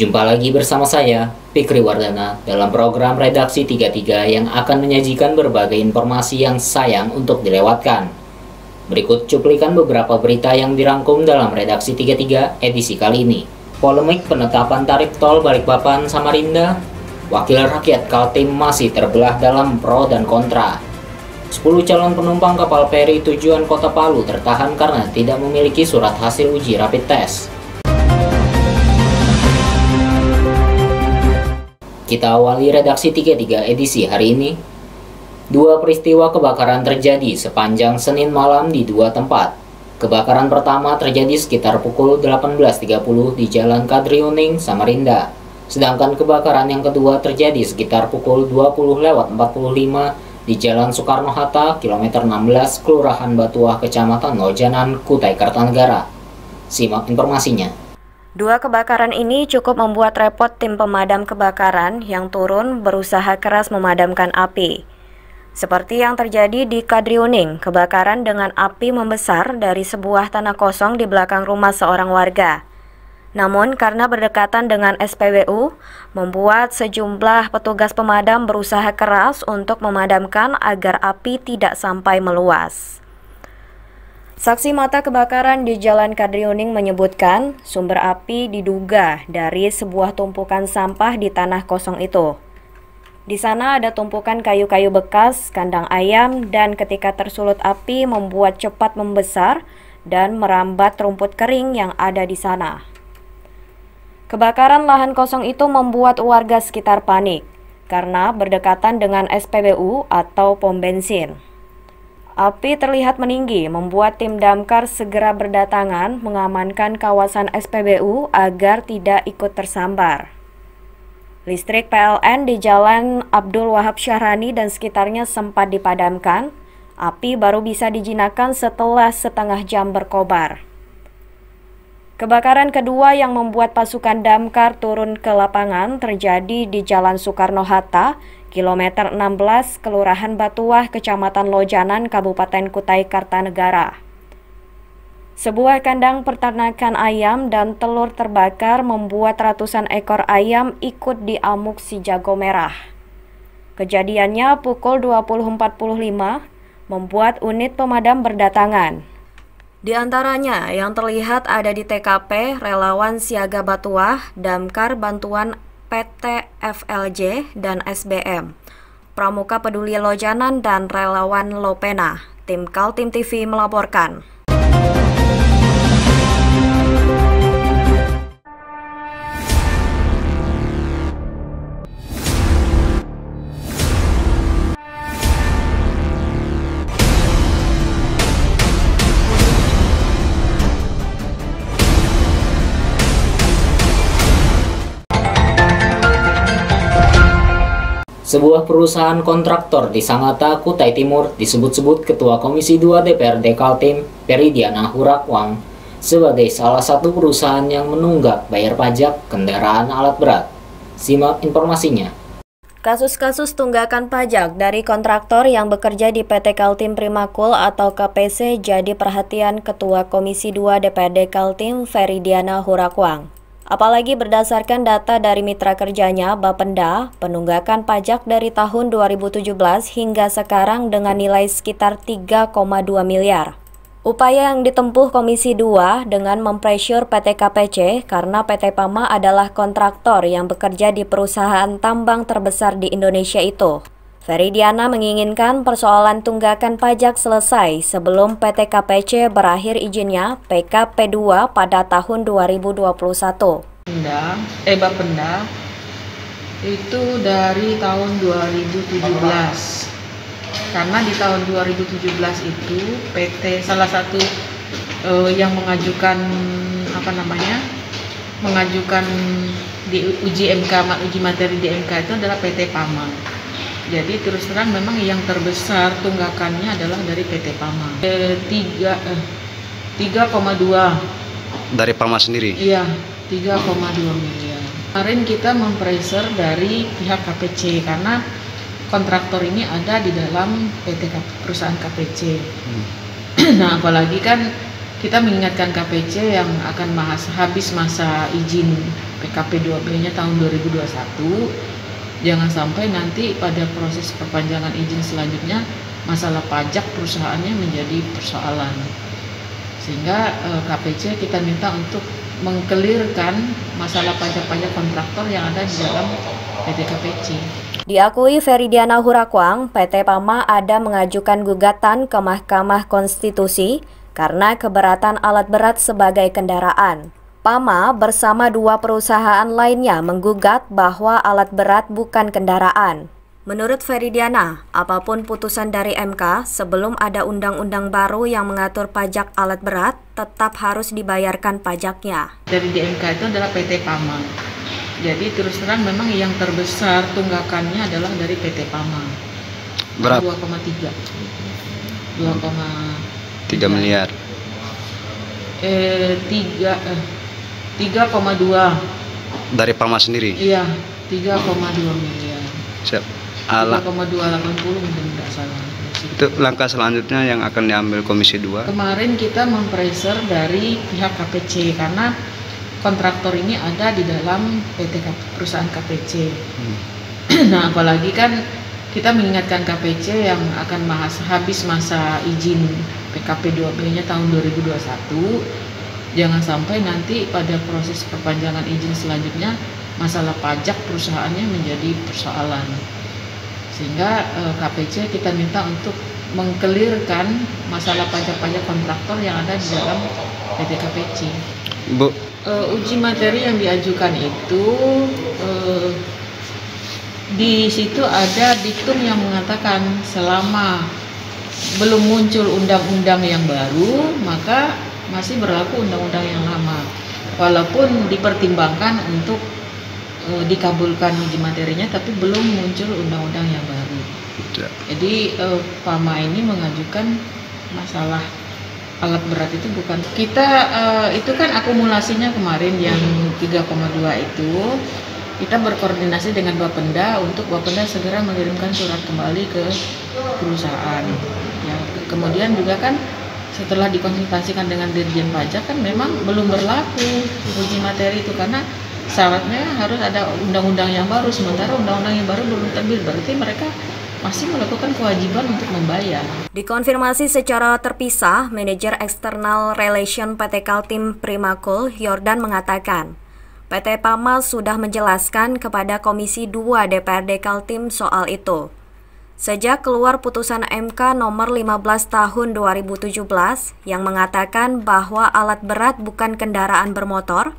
Jumpa lagi bersama saya, Fikri Wardana, dalam program Redaksi 33 yang akan menyajikan berbagai informasi yang sayang untuk dilewatkan. Berikut cuplikan beberapa berita yang dirangkum dalam Redaksi 33 edisi kali ini. Polemik penetapan tarif tol Balikpapan Samarinda, Wakil Rakyat Kaltim masih terbelah dalam pro dan kontra. 10 calon penumpang kapal feri tujuan Kota Palu tertahan karena tidak memiliki surat hasil uji rapid test. Kita awali Redaksi 33 edisi hari ini. Dua peristiwa kebakaran terjadi sepanjang Senin malam di dua tempat. Kebakaran pertama terjadi sekitar pukul 18.30 di Jalan Kadriuning, Samarinda. Sedangkan kebakaran yang kedua terjadi sekitar pukul 20.45 di Jalan Soekarno-Hatta, kilometer 16, Kelurahan Batuah, Kecamatan Lojanan, Kutai Kartanegara. Simak informasinya. Dua kebakaran ini cukup membuat repot tim pemadam kebakaran yang turun berusaha keras memadamkan api. Seperti yang terjadi di Kadriuning, kebakaran dengan api membesar dari sebuah tanah kosong di belakang rumah seorang warga. Namun karena berdekatan dengan SPBU, membuat sejumlah petugas pemadam berusaha keras untuk memadamkan agar api tidak sampai meluas. Saksi mata kebakaran di Jalan Kadriuning menyebutkan sumber api diduga dari sebuah tumpukan sampah di tanah kosong itu. Di sana ada tumpukan kayu-kayu bekas, kandang ayam, dan ketika tersulut api membuat cepat membesar dan merambat rumput kering yang ada di sana. Kebakaran lahan kosong itu membuat warga sekitar panik karena berdekatan dengan SPBU atau pom bensin. Api terlihat meninggi, membuat tim damkar segera berdatangan mengamankan kawasan SPBU agar tidak ikut tersambar. Listrik PLN di Jalan Abdul Wahab Syahrani dan sekitarnya sempat dipadamkan. Api baru bisa dijinakkan setelah setengah jam berkobar. Kebakaran kedua yang membuat pasukan damkar turun ke lapangan terjadi di Jalan Soekarno-Hatta, kilometer 16, Kelurahan Batuah, Kecamatan Lojanan, Kabupaten Kutai Kartanegara. Sebuah kandang peternakan ayam dan telur terbakar membuat ratusan ekor ayam ikut diamuk si jago merah. Kejadiannya pukul 20.45 membuat unit pemadam berdatangan. Di antaranya yang terlihat ada di TKP Relawan Siaga Batuah, Damkar Bantuan PT FLJ dan SBM, Pramuka Peduli Lojanan dan Relawan Lopena. Tim Kaltim TV melaporkan. Sebuah perusahaan kontraktor di Sangatta, Kutai Timur disebut-sebut Ketua Komisi 2 DPRD Kaltim, Feridiana Hurakwang, sebagai salah satu perusahaan yang menunggak bayar pajak kendaraan alat berat. Simak informasinya. Kasus-kasus tunggakan pajak dari kontraktor yang bekerja di PT Kaltim Primakul atau KPC jadi perhatian Ketua Komisi 2 DPRD Kaltim, Feridiana Hurakwang. Apalagi berdasarkan data dari mitra kerjanya Bapenda, penunggakan pajak dari tahun 2017 hingga sekarang dengan nilai sekitar 3,2 miliar. Upaya yang ditempuh Komisi 2 dengan mempressure PT KPC karena PT Pama adalah kontraktor yang bekerja di perusahaan tambang terbesar di Indonesia itu. Feridiana menginginkan persoalan tunggakan pajak selesai sebelum PT KPC berakhir izinnya PKP2 pada tahun 2021. Bapenda itu dari tahun 2017. Karena di tahun 2017 itu PT salah satu yang mengajukan mengajukan di uji MK, uji materi di MK itu adalah PT Pama. Jadi terus terang memang yang terbesar tunggakannya adalah dari PT Pama. 3,2 dari Pama sendiri? Iya, 3,2 miliar. Kemarin kita mempressure dari pihak KPC karena kontraktor ini ada di dalam PT perusahaan KPC. Nah, apalagi kan kita mengingatkan KPC yang akan habis masa izin PKP 2B-nya tahun 2021, jangan sampai nanti pada proses perpanjangan izin selanjutnya masalah pajak perusahaannya menjadi persoalan. Sehingga KPC kita minta untuk mengkelirkan masalah pajak-pajak kontraktor yang ada di dalam PT KPC. Diakui Feridiana Hurakwang, PT PAMA ada mengajukan gugatan ke Mahkamah Konstitusi karena keberatan alat berat sebagai kendaraan. PAMA bersama dua perusahaan lainnya menggugat bahwa alat berat bukan kendaraan. Menurut Feridiana, apapun putusan dari MK, sebelum ada undang-undang baru yang mengatur pajak alat berat, tetap harus dibayarkan pajaknya. Dari di MK itu adalah PT PAMA. Jadi terus terang memang yang terbesar tunggakannya adalah dari PT PAMA. Berapa? 2,3 miliar. 3,2 Dari PAMA sendiri? Iya, 3,2 miliar. Siap. 3,280 mungkin tidak salah. Itu langkah selanjutnya yang akan diambil Komisi 2? Kemarin kita mempressure dari pihak KPC karena kontraktor ini ada di dalam perusahaan KPC. Nah, apalagi kan kita mengingatkan KPC yang akan habis masa izin PKP 2B-nya tahun 2021, jangan sampai nanti pada proses perpanjangan izin selanjutnya masalah pajak perusahaannya menjadi persoalan. Sehingga KPC kita minta untuk mengkelirkan masalah pajak-pajak kontraktor yang ada di dalam PT KPC. Bu, uji materi yang diajukan itu di situ ada diktum yang mengatakan selama belum muncul undang-undang yang baru maka masih berlaku undang-undang yang lama, walaupun dipertimbangkan untuk dikabulkan uji materinya tapi belum muncul undang-undang yang baru. Jadi PAMA ini mengajukan masalah alat berat itu bukan kita, itu kan akumulasinya kemarin yang 3,2 itu kita berkoordinasi dengan Bapenda untuk Bapenda segera mengirimkan surat kembali ke perusahaan. Ya, kemudian juga kan setelah dikonsultasikan dengan Dirjen Pajak kan memang belum berlaku uji materi itu karena syaratnya harus ada undang-undang yang baru, sementara undang-undang yang baru belum terbit, berarti mereka masih melakukan kewajiban untuk membayar. Dikonfirmasi secara terpisah, Manajer External Relation PT Kaltim Primakul, Yordan mengatakan, PT PAMA sudah menjelaskan kepada Komisi 2 DPRD Kaltim soal itu. Sejak keluar putusan MK nomor 15 tahun 2017 yang mengatakan bahwa alat berat bukan kendaraan bermotor,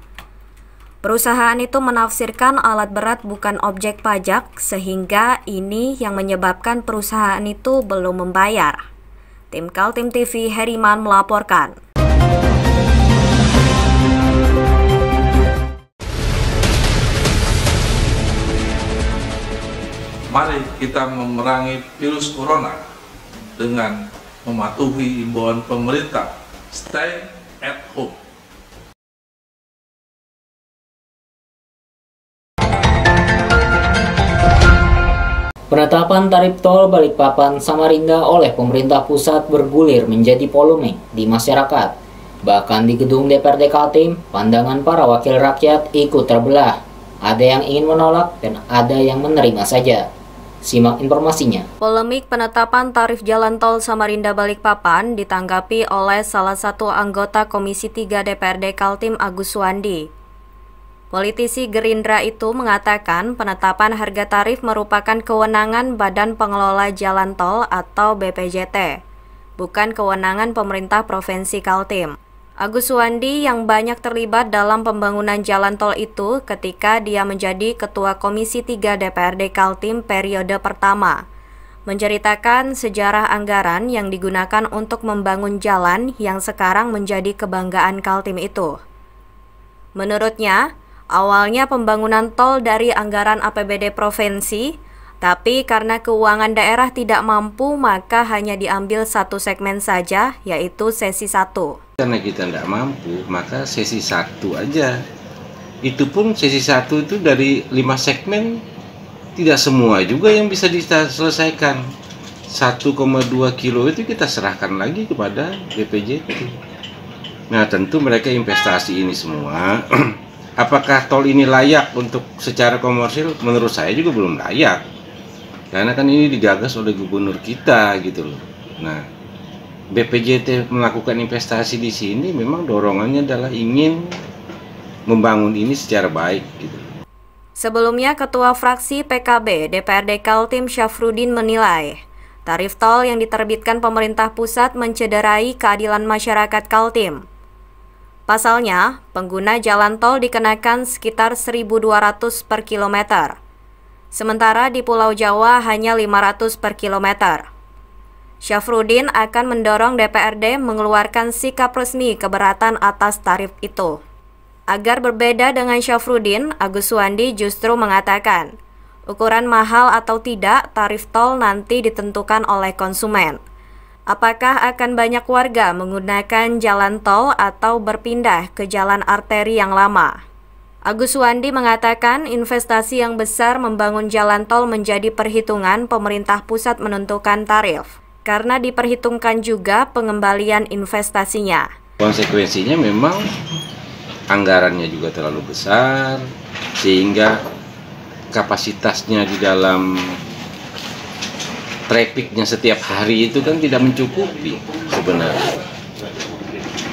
perusahaan itu menafsirkan alat berat bukan objek pajak, sehingga ini yang menyebabkan perusahaan itu belum membayar. Tim Kaltim TV Heriman melaporkan. Mari kita memerangi virus corona dengan mematuhi imbauan pemerintah. Stay at home. Penetapan tarif tol Balikpapan Samarinda oleh pemerintah pusat bergulir menjadi polemik di masyarakat. Bahkan di gedung DPRD Kaltim, pandangan para wakil rakyat ikut terbelah. Ada yang ingin menolak dan ada yang menerima saja. Simak informasinya. Polemik penetapan tarif jalan tol Samarinda Balikpapan ditanggapi oleh salah satu anggota Komisi 3 DPRD Kaltim, Agus Suwandi. Politisi Gerindra itu mengatakan penetapan harga tarif merupakan kewenangan Badan Pengelola Jalan Tol atau BPJT, bukan kewenangan pemerintah Provinsi Kaltim. Agus Suwandi yang banyak terlibat dalam pembangunan jalan tol itu ketika dia menjadi Ketua Komisi 3 DPRD Kaltim periode pertama, menceritakan sejarah anggaran yang digunakan untuk membangun jalan yang sekarang menjadi kebanggaan Kaltim itu. Menurutnya, awalnya pembangunan tol dari anggaran APBD provinsi, tapi karena keuangan daerah tidak mampu maka hanya diambil satu segmen saja, yaitu sesi 1. Karena kita tidak mampu, maka sesi 1 aja. Itu pun sesi 1 itu dari 5 segmen, tidak semua juga yang bisa diselesaikan. 1,2 kilo itu kita serahkan lagi kepada BPJT. Nah, tentu mereka investasi ini semua. Apakah tol ini layak untuk secara komersil? Menurut saya juga belum layak. Karena kan ini digagas oleh gubernur kita gitu loh. Nah, BPJT melakukan investasi di sini memang dorongannya adalah ingin membangun ini secara baik gitu. Sebelumnya, Ketua Fraksi PKB DPRD Kaltim Syafruddin menilai tarif tol yang diterbitkan pemerintah pusat mencederai keadilan masyarakat Kaltim. Pasalnya, pengguna jalan tol dikenakan sekitar 1.200 per kilometer. Sementara di Pulau Jawa hanya 500 per kilometer. Syafruddin akan mendorong DPRD mengeluarkan sikap resmi keberatan atas tarif itu. Agar berbeda dengan Syafruddin, Agus Suwandi justru mengatakan, ukuran mahal atau tidak tarif tol nanti ditentukan oleh konsumen. Apakah akan banyak warga menggunakan jalan tol atau berpindah ke jalan arteri yang lama? Agus Suwandi mengatakan investasi yang besar membangun jalan tol menjadi perhitungan pemerintah pusat menentukan tarif, karena diperhitungkan juga pengembalian investasinya. Konsekuensinya memang anggarannya juga terlalu besar, sehingga kapasitasnya di dalam trafficnya setiap hari itu kan tidak mencukupi sebenarnya.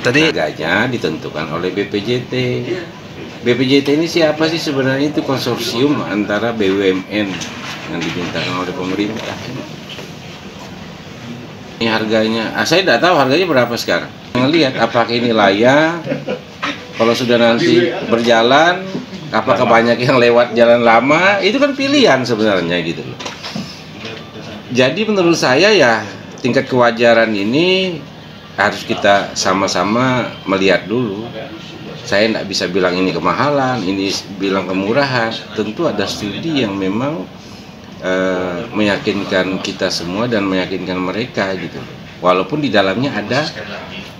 Tadi harganya ditentukan oleh BPJT. BPJT ini siapa sih sebenarnya? Itu konsorsium antara BUMN yang dimintakan oleh pemerintah. Ini harganya, saya tidak tahu harganya berapa sekarang. Ngelihat apakah ini layak, kalau sudah nanti berjalan, apakah banyak yang lewat jalan lama, itu kan pilihan sebenarnya gitu loh. Jadi menurut saya ya tingkat kewajaran ini harus kita sama-sama melihat dulu. Saya tidak bisa bilang ini kemahalan, ini bilang kemurahan. Tentu ada studi yang memang meyakinkan kita semua dan meyakinkan mereka gitu. Walaupun di dalamnya ada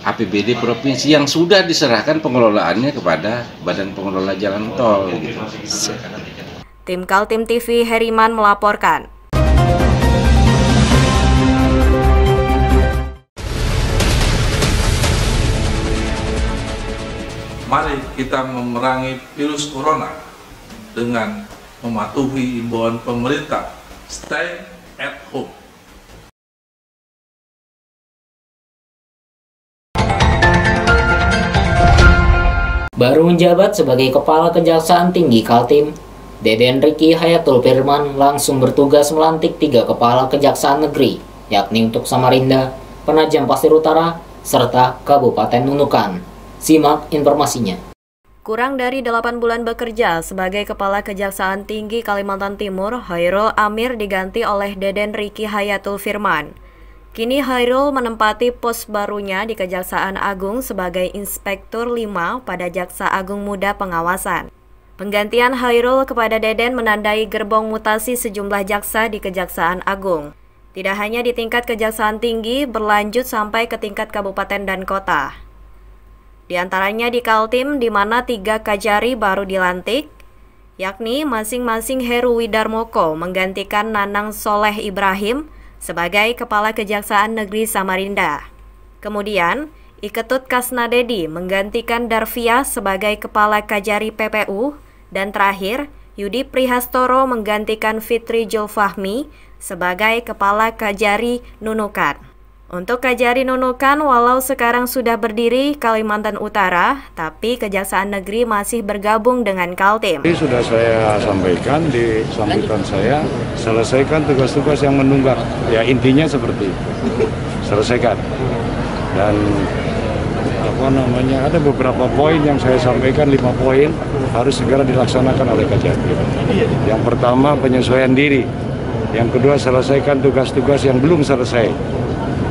APBD provinsi yang sudah diserahkan pengelolaannya kepada Badan Pengelola Jalan Tol gitu. Tim Kaltim TV Heriman melaporkan. Mari kita memerangi virus corona dengan mematuhi imbauan pemerintah, stay at home. Baru menjabat sebagai Kepala Kejaksaan Tinggi Kaltim, Deden Riki Hayatul Firman langsung bertugas melantik 3 Kepala Kejaksaan Negeri, yakni untuk Samarinda, Penajam Pasir Utara, serta Kabupaten Nunukan. Simak informasinya. Kurang dari 8 bulan bekerja sebagai Kepala Kejaksaan Tinggi Kalimantan Timur, Hairul Amir diganti oleh Deden Riki Hayatul Firman. Kini Hairul menempati pos barunya di Kejaksaan Agung sebagai Inspektur 5 pada Jaksa Agung Muda Pengawasan. Penggantian Hairul kepada Deden menandai gerbong mutasi sejumlah jaksa di Kejaksaan Agung. Tidak hanya di tingkat Kejaksaan Tinggi, berlanjut sampai ke tingkat kabupaten dan kota. Di antaranya di Kaltim, di mana 3 kajari baru dilantik, yakni masing-masing Heru Widarmoko menggantikan Nanang Soleh Ibrahim sebagai Kepala Kejaksaan Negeri Samarinda. Kemudian, Iketut Kasnadedi menggantikan Darvia sebagai Kepala Kajari PPU, dan terakhir, Yudi Prihastoro menggantikan Fitri Julfahmi sebagai Kepala Kajari Nunukan. Untuk Kajari Nunukan, walau sekarang sudah berdiri Kalimantan Utara, tapi Kejaksaan Negeri masih bergabung dengan Kaltim. Ini sudah saya sampaikan di sambutan saya, selesaikan tugas-tugas yang menunggak. Ya intinya seperti itu, selesaikan. Dan ada beberapa poin yang saya sampaikan, 5 poin harus segera dilaksanakan oleh Kajari. Yang pertama penyesuaian diri, yang kedua selesaikan tugas-tugas yang belum selesai.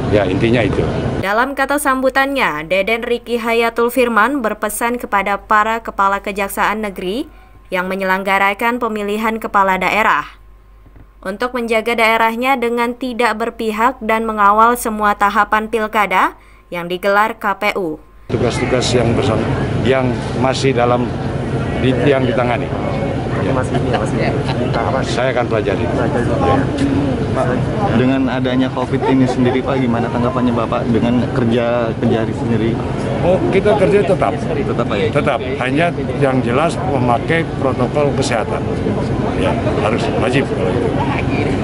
Ya, intinya itu. Dalam kata sambutannya, Deden Riki Hayatul Firman berpesan kepada para kepala kejaksaan negeri yang menyelenggarakan pemilihan kepala daerah untuk menjaga daerahnya dengan tidak berpihak dan mengawal semua tahapan pilkada yang digelar KPU. Tugas-tugas yang masih yang ditangani. masih ini ya, masih tahapan. Saya akan pelajari. Pak, dengan adanya COVID ini sendiri Pak, gimana tanggapannya Bapak dengan kerja hari sendiri? Oh, kita kerja tetap Pak ya? tetap, hanya yang jelas memakai protokol kesehatan. Ya, harus wajib kalau itu.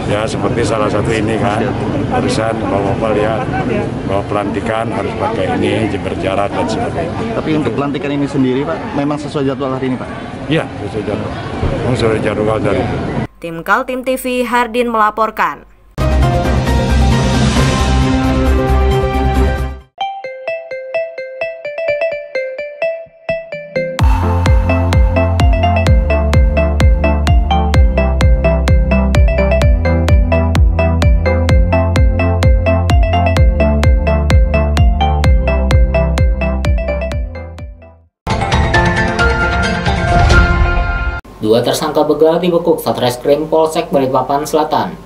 Ya, seperti salah satu ini kan, barusan Bapak lihat bahwa pelantikan harus pakai ini, berjarak dan sebagainya. Tapi untuk pelantikan ini sendiri Pak, memang sesuai jadwal hari ini Pak? Iya, sesuai jadwal. Sesuai jadwal dari itu. Tim Kaltim TV Hardin melaporkan. Dua tersangka begal dibekuk Satreskrim Polsek Balikpapan Selatan.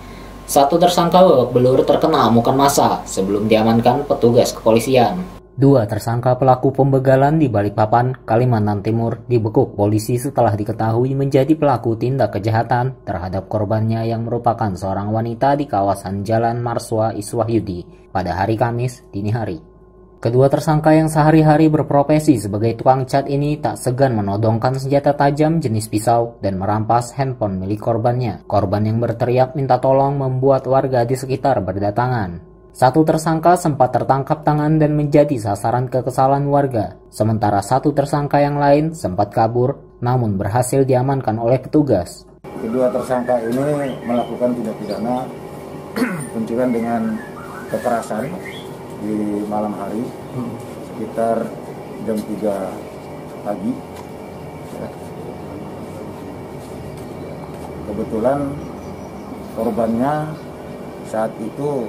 Satu tersangka babak belur terkena amukan massa sebelum diamankan petugas kepolisian. Dua tersangka pelaku pembegalan di Balikpapan, Kalimantan Timur dibekuk polisi setelah diketahui menjadi pelaku tindak kejahatan terhadap korbannya yang merupakan seorang wanita di kawasan Jalan Marswa Iswahyudi pada hari Kamis dini hari. Kedua tersangka yang sehari-hari berprofesi sebagai tukang cat ini tak segan menodongkan senjata tajam jenis pisau dan merampas handphone milik korbannya. Korban yang berteriak minta tolong membuat warga di sekitar berdatangan. Satu tersangka sempat tertangkap tangan dan menjadi sasaran kekesalan warga. Sementara satu tersangka yang lain sempat kabur namun berhasil diamankan oleh petugas. Kedua tersangka ini melakukan tindak pidana pencurian dengan kekerasan di malam hari sekitar jam 3 pagi. Kebetulan korbannya saat itu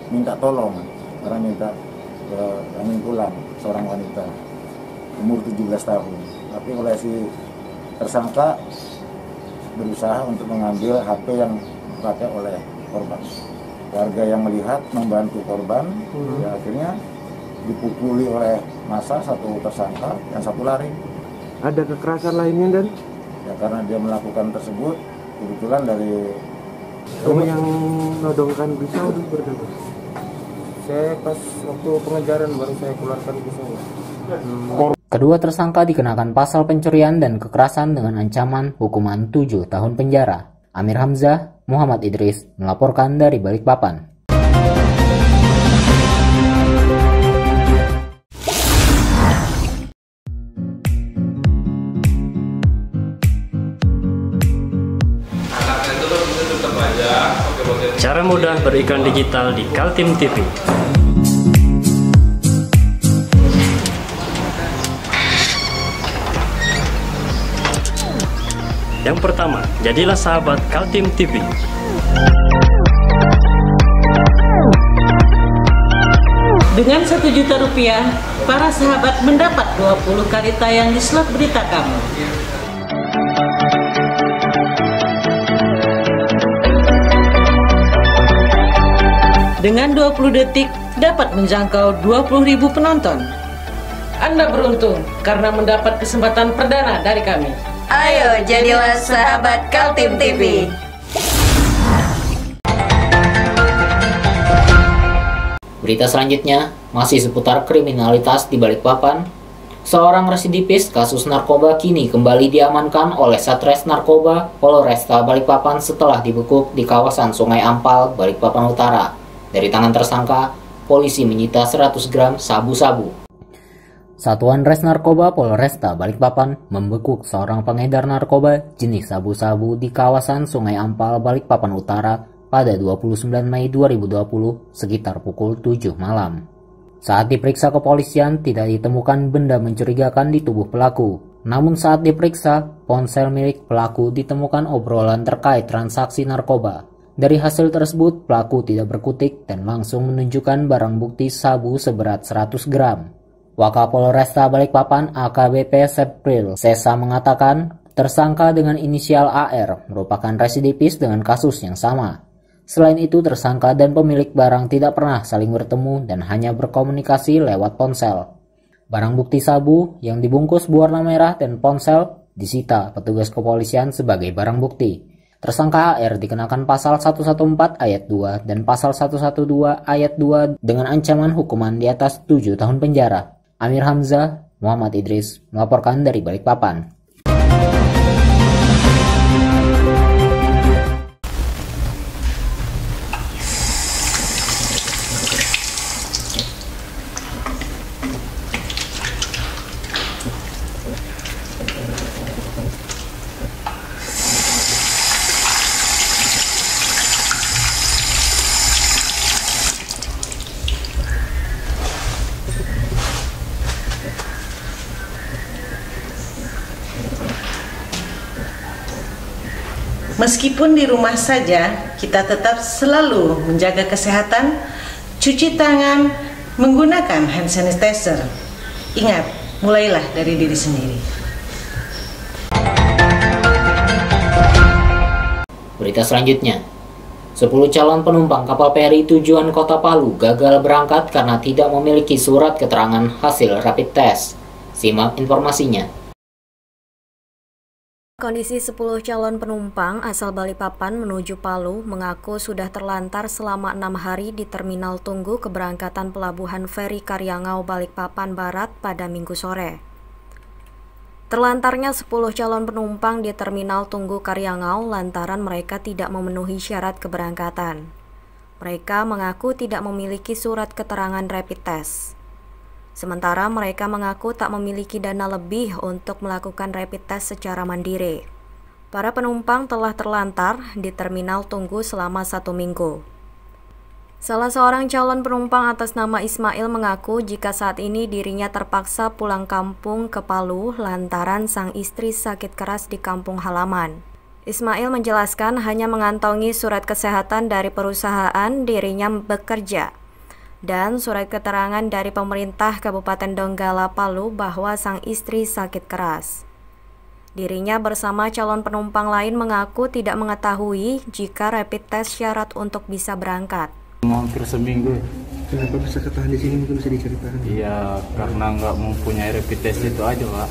minta tolong karena minta angin pulang, seorang wanita umur 17 tahun. Tapi oleh si tersangka berusaha untuk mengambil HP yang dipakai oleh korban. Warga yang melihat membantu korban, ya akhirnya dipukuli oleh massa satu tersangka, yang satu lari. Ada kekerasan lainnya dan? Ya karena dia melakukan tersebut, kebetulan dari yang nodongkan pisau itu berapa? saya pas waktu pengejaran baru saya keluarkan pisau. Kedua tersangka dikenakan pasal pencurian dan kekerasan dengan ancaman hukuman 7 tahun penjara. Amir Hamzah, Muhammad Idris melaporkan dari Balikpapan. Cara mudah beriklan digital di Kaltim TV. Yang pertama, jadilah sahabat Kaltim TV. Dengan Rp1 juta, para sahabat mendapat 20 kali tayang di slot berita kamu. Dengan 20 detik, dapat menjangkau 20.000 penonton. Anda beruntung karena mendapat kesempatan perdana dari kami. Ayo jadilah sahabat Kaltim TV. Berita selanjutnya masih seputar kriminalitas di Balikpapan. Seorang residivis kasus narkoba kini kembali diamankan oleh Satres Narkoba Polresta Balikpapan setelah dibekuk di kawasan Sungai Ampal, Balikpapan Utara. Dari tangan tersangka, polisi menyita 100 gram sabu-sabu. Satuan Res Narkoba Polresta Balikpapan membekuk seorang pengedar narkoba jenis sabu-sabu di kawasan Sungai Ampal, Balikpapan Utara pada 29 Mei 2020 sekitar pukul 7 malam. Saat diperiksa kepolisian tidak ditemukan benda mencurigakan di tubuh pelaku. Namun saat diperiksa, ponsel milik pelaku ditemukan obrolan terkait transaksi narkoba. Dari hasil tersebut, pelaku tidak berkutik dan langsung menunjukkan barang bukti sabu seberat 100 gram. Wakapolresta Balikpapan AKBP Sepril Sesa mengatakan, tersangka dengan inisial AR merupakan residivis dengan kasus yang sama. Selain itu, tersangka dan pemilik barang tidak pernah saling bertemu dan hanya berkomunikasi lewat ponsel. Barang bukti sabu yang dibungkus berwarna merah dan ponsel disita petugas kepolisian sebagai barang bukti. Tersangka AR dikenakan pasal 114 ayat 2 dan pasal 112 ayat 2 dengan ancaman hukuman di atas 7 tahun penjara. Amir Hamzah, Muhammad Idris melaporkan dari Balikpapan. Meskipun di rumah saja, kita tetap selalu menjaga kesehatan, cuci tangan, menggunakan hand sanitizer. Ingat, mulailah dari diri sendiri. Berita selanjutnya, 10 calon penumpang kapal feri tujuan Kota Palu gagal berangkat karena tidak memiliki surat keterangan hasil rapid test. Simak informasinya. Kondisi 10 calon penumpang asal Balikpapan menuju Palu mengaku sudah terlantar selama 6 hari di terminal tunggu keberangkatan pelabuhan feri Karyangau Balikpapan Barat pada Minggu sore. Terlantarnya 10 calon penumpang di terminal tunggu Karyangau lantaran mereka tidak memenuhi syarat keberangkatan. Mereka mengaku tidak memiliki surat keterangan rapid test. Sementara mereka mengaku tak memiliki dana lebih untuk melakukan rapid test secara mandiri. Para penumpang telah terlantar di terminal tunggu selama 1 minggu. Salah seorang calon penumpang atas nama Ismail mengaku jika saat ini dirinya terpaksa pulang kampung ke Palu lantaran sang istri sakit keras di kampung halaman. Ismail menjelaskan hanya mengantongi surat kesehatan dari perusahaan dirinya bekerja dan surat keterangan dari pemerintah Kabupaten Donggala Palu bahwa sang istri sakit keras. Dirinya bersama calon penumpang lain mengaku tidak mengetahui jika rapid test syarat untuk bisa berangkat. Hampir seminggu. Kenapa bisa ketahan di sini, mungkin bisa diceritakan? Iya, karena nggak mempunyai rapid test itu aja, Pak.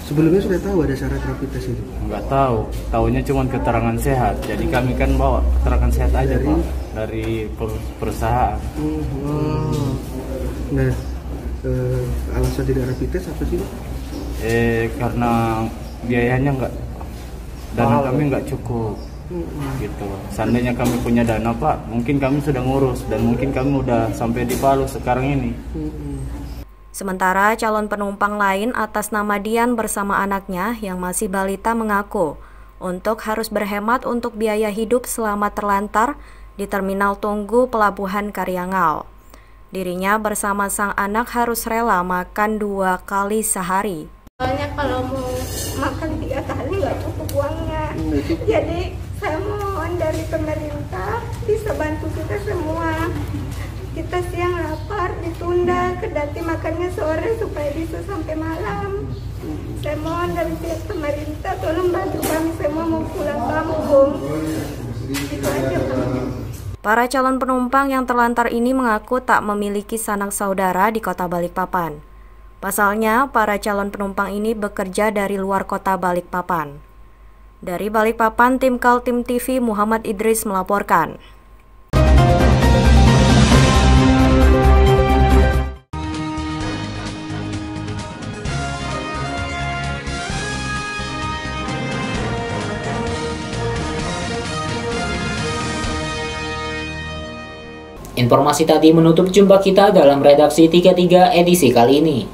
Sebelumnya sudah tahu ada syarat rapid test itu? Nggak tahu, tahunya cuma keterangan sehat. Jadi kami kan bawa keterangan sehat aja, Pak, dari perusahaan. Nah, alasan tidak rapid test apa sih, Pak? Karena biayanya nggak, dana kami nggak cukup. Gitu. Seandainya kami punya dana, Pak, mungkin kami sudah ngurus dan mungkin kami udah sampai di Palu sekarang ini. Sementara calon penumpang lain atas nama Dian bersama anaknya yang masih balita mengaku untuk harus berhemat untuk biaya hidup selama terlantar di terminal tunggu pelabuhan Karyangau. Dirinya bersama sang anak harus rela makan 2 kali sehari. Soalnya kalau mau makan 3 kali nggak cukup uangnya. Jadi saya mohon dari pemerintah bisa bantu kita semua. Kita siang lapar ditunda, kedati makannya sore supaya bisa sampai malam. Saya mohon dari pihak pemerintah tolong bantu kami semua mau pulang kampung. Itu aja, Pak. Para calon penumpang yang terlantar ini mengaku tak memiliki sanak saudara di kota Balikpapan. Pasalnya, para calon penumpang ini bekerja dari luar kota Balikpapan. Dari Balikpapan, tim Kaltim TV Muhammad Idris melaporkan. Informasi tadi menutup jumpa kita dalam redaksi 33 edisi kali ini.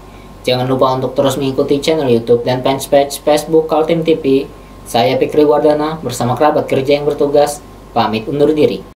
Jangan lupa untuk terus mengikuti channel YouTube dan fanpage Facebook Kaltim TV. Saya Fikri Wardana bersama kerabat kerja yang bertugas, pamit undur diri.